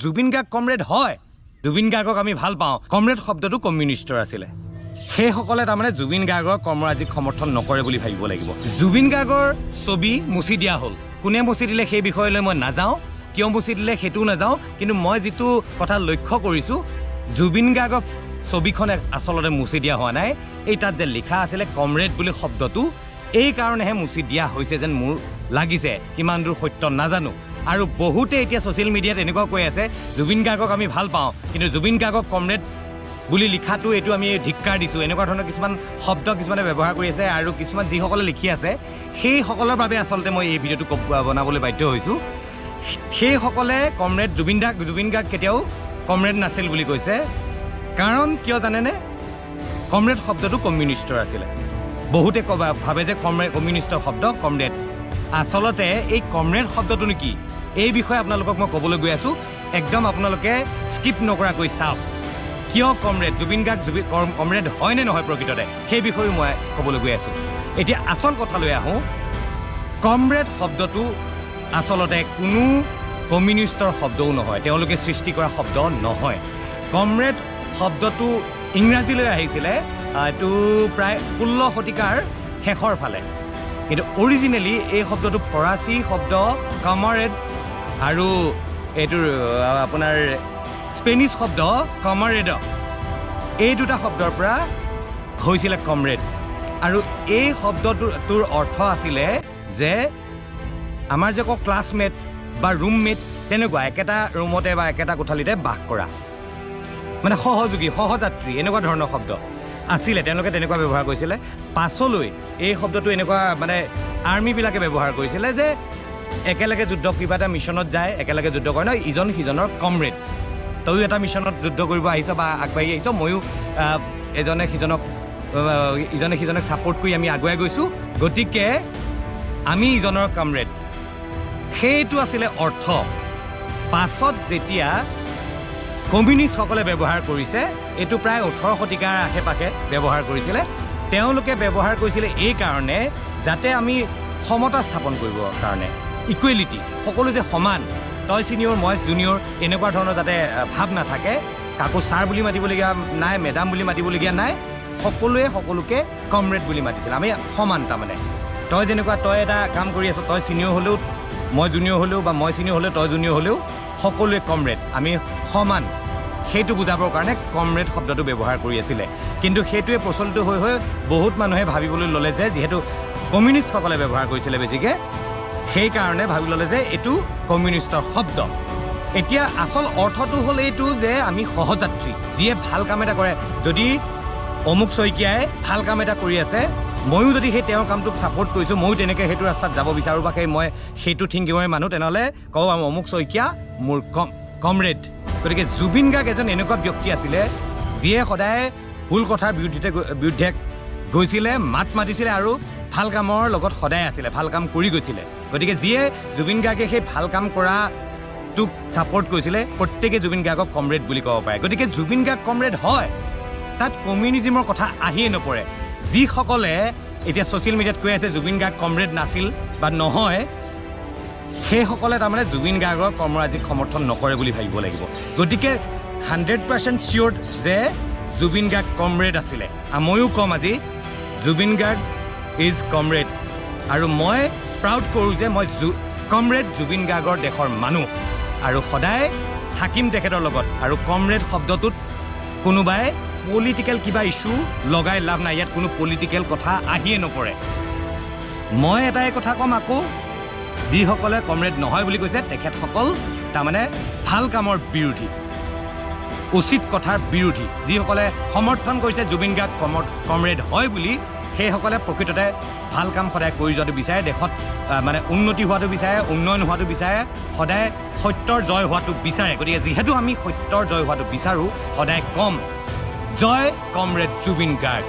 Zubeen Garg comrade হয় জুবিন গাৰ্গক আমি ভাল পাওঁ কমৰেড শব্দটো কমিউনিষ্টৰ আছিলে সেইসকলে তাৰমানে জুবিন গাৰ্গৰ কৰ্মৰাজিক সমৰ্থন নকৰে বুলি ভাবিব লাগিব জুবিন গাৰ্গৰ ছবি মুছি দিয়া হ'ল কোনে মুছি দিলে সেই বিষয়লৈ মই নাযাওঁ কিয় মুছি দিলে সেইটোও নাযাওঁ কিন্তু মই যিটো কথা লক্ষ্য কৰিছোঁ জুবিন গাৰ্গৰ ছবিখন আচলতে মুছি দিয়া হোৱা নাই এই তাত যে লিখা আছিলে কমৰেড বুলি শব্দটো এই কাৰণেহে মুছি দিয়া হৈছে যেন মোৰ লাগিছে কিমান দূৰ সত্য নাজানো আৰু বহুতে এতিয়া ছ'চিয়েল মিডিয়াত এনেকুৱা কৈ আছে জুবিন গাৰ্গক আমি ভাল পাওঁ কিন্তু জুবিন গাৰ্গক কমৰেড বুলি লিখাটো এইটো আমি ধিক্কাৰ দিছোঁ এনেকুৱা ধৰণৰ কিছুমান শব্দ কিছুমানে ব্যৱহাৰ কৰি আছে আৰু কিছুমান যিসকলে লিখি আছে সেইসকলৰ বাবে আচলতে মই এই ভিডিঅ'টো বনাবলৈ বাধ্য হৈছোঁ সেইসকলে কমৰেড জুবিন গাৰ্গ কেতিয়াও কমৰেড নাছিল বুলি কৈছে কাৰণ কিয় জানেনে কমৰেড শব্দটো কমিউনিষ্টৰ আছিলে বহুতে ভাবে যে কমিউনিষ্টৰ শব্দ কমৰেড আচলতে এই কমৰেড শব্দটো নেকি এই বিষয়ে আপোনালোকক মই ক'বলৈ গৈ আছোঁ একদম আপোনালোকে স্কিপ নকৰাকৈ চাওক কিয় কমৰেড জুবিন গাৰ্গ কমৰেড হয়নে নহয় প্ৰকৃততে সেই বিষয়ে মই ক'বলৈ গৈ আছোঁ এতিয়া আচল কথালৈ আহোঁ কমৰেড শব্দটো আচলতে কোনো কমিউনিষ্টৰ শব্দও নহয় তেওঁলোকে সৃষ্টি কৰা শব্দ নহয় কমৰেড শব্দটো ইংৰাজীলৈ আহিছিলে এইটো প্ৰায় 16 শতিকাৰ শেষৰ ফালে কিন্তু অৰিজিনেলি এই শব্দটো ফৰাচী শব্দ কমৰেড আৰু এইটোৰ আপোনাৰ স্পেনিছ শব্দ কমৰেড এই দুটা শব্দৰ পৰা হৈছিলে কমৰেড আৰু এই শব্দটোৰ অৰ্থ আছিলে যে আমাৰ যে ক্লাছমেট বা ৰুমমেট তেনেকুৱা একেটা ৰুমতে বা একেটা কোঠালিতে বাস কৰা মানে সহযোগী সহযাত্ৰী এনেকুৱা ধৰণৰ শব্দ আছিলে তেওঁলোকে তেনেকুৱা ব্যৱহাৰ কৰিছিলে পাছলৈ এই শব্দটো এনেকুৱা মানে আৰ্মিবিলাকে ব্যৱহাৰ কৰিছিলে যে একেলগে যুদ্ধ কিবা এটা মিছনত যায় একেলগে যুদ্ধ কৰে নহয় ইজন সিজনৰ কমৰেড তয়ো এটা মিছনত যুদ্ধ কৰিব আহিছ বা আগবাঢ়ি আহিছ ময়ো ইজনে সিজনক ছাপৰ্ট কৰি আমি আগুৱাই গৈছোঁ গতিকে আমি ইজনৰ কমৰেড সেইটো আছিলে অৰ্থ পাছত যেতিয়া কমিউনিষ্টসকলে ব্যৱহাৰ কৰিছে এইটো প্ৰায় 18 শতিকাৰ আশে পাশে ব্যৱহাৰ কৰিছিলে তেওঁলোকে ব্যৱহাৰ কৰিছিলে এই কাৰণে যাতে আমি সমতা স্থাপন কৰিবৰ কাৰণে ইকুৱেলিটি সকলো যে সমান তই ছিনিয়ৰ মই জুনিয়ৰ এনেকুৱা ধৰণৰ যাতে ভাৱ নাথাকে কাকো ছাৰ বুলি মাতিবলগীয়া নাই মেডাম বুলি মাতিবলগীয়া নাই সকলোৱে সকলোকে কমৰেড বুলি মাতিছিল আমি সমান তাৰমানে তই যেনেকুৱা তই এটা কাম কৰি আছ তই ছিনিয়ৰ হ'লেও মই জুনিয়ৰ হ'লেও বা মই ছিনিয়ৰ হ'লেও তই জুনিয়ৰ হ'লেও সকলোৱে কমৰেড আমি সমান সেইটো বুজাবৰ কাৰণে কমৰেড শব্দটো ব্যৱহাৰ কৰি আছিলে কিন্তু সেইটোৱে প্ৰচলিত হৈ বহুত মানুহে ভাবিবলৈ ল'লে যে যিহেতু কমিউনিষ্টসকলে ব্যৱহাৰ কৰিছিলে বেছিকৈ সেইকাৰণে ভাবি ল'লে যে এইটো কমিউনিষ্টৰ শব্দ এতিয়া আচল অৰ্থটো হ'ল এইটো যে আমি সহযাত্ৰী যিয়ে ভাল কাম এটা কৰে যদি অমুক শইকীয়াই ভাল কাম এটা কৰি আছে ময়ো যদি সেই তেওঁৰ কামটোক ছাপৰ্ট কৰিছোঁ ময়ো তেনেকৈ সেইটো ৰাস্তাত যাব বিচাৰোঁ বা সেইটো থিংকিঙৰে মানুহ তেনেহ'লে কওঁ অমুক শইকীয়া মোৰ কমৰেড গতিকে জুবিন গাৰ্গ এজন এনেকুৱা ব্যক্তি আছিলে যিয়ে সদায় ভুল কথাৰ বিৰুদ্ধে গৈছিলে মাত মাতিছিলে আৰু ভাল কামৰ লগত সদায় আছিলে ভাল কাম কৰি গৈছিলে গতিকে যিয়ে জুবিন গাৰ্গে সেই ভাল কাম কৰাটোক ছাপৰ্ট কৰিছিলে প্ৰত্যেকে জুবিন গাৰ্গক কমৰেড বুলি ক'ব পাৰে গতিকে জুবিন গাৰ্গ কমৰেড হয় তাত কমিউনিজিমৰ কথা আহিয়ে নপৰে যিসকলে এতিয়া ছ'চিয়েল মিডিয়াত কৈ আছে জুবিন গাৰ্গ কমৰেড নাছিল বা নহয় সেইসকলে তাৰমানে জুবিন গাৰ্গৰ কৰ্মৰাজিক সমৰ্থন নকৰে বুলি ভাবিব লাগিব গতিকে 100% চিয়'ৰ যে জুবিন গাৰ্গ কমৰেড আছিলে ময়ো ক'ম আজি জুবিন গাৰ্গ ইজ কমৰেড আৰু মই প্ৰাউড কৰোঁ যে মই কমৰেড জুবিন গাৰ্গৰ দেশৰ মানুহ আৰু সদায় থাকিম তেখেতৰ লগত আৰু কমৰেড শব্দটোত কোনোবাই পলিটিকেল কিবা ইছ্যু লগাই লাভ নাই ইয়াত কোনো পলিটিকেল কথা আহিয়ে নপৰে মই এটাই কথা ক'ম আকৌ যিসকলে কমৰেড নহয় বুলি কৈছে তেখেতসকল তাৰমানে ভাল কামৰ বিৰোধী উচিত কথাৰ বিৰোধী যিসকলে সমৰ্থন কৰিছে জুবিন গাৰ্গ কমৰেড হয় বুলি সেইসকলে প্ৰকৃততে ভাল কাম সদায় কৰি যোৱাটো বিচাৰে দেশত মানে উন্নতি হোৱাটো বিচাৰে উন্নয়ন হোৱাটো বিচাৰে সদায় সত্যৰ জয় হোৱাটো বিচাৰে গতিকে যিহেতু আমি সত্যৰ জয় হোৱাটো বিচাৰোঁ সদায় কম জয় কমৰেড জুবিন গাৰ্গ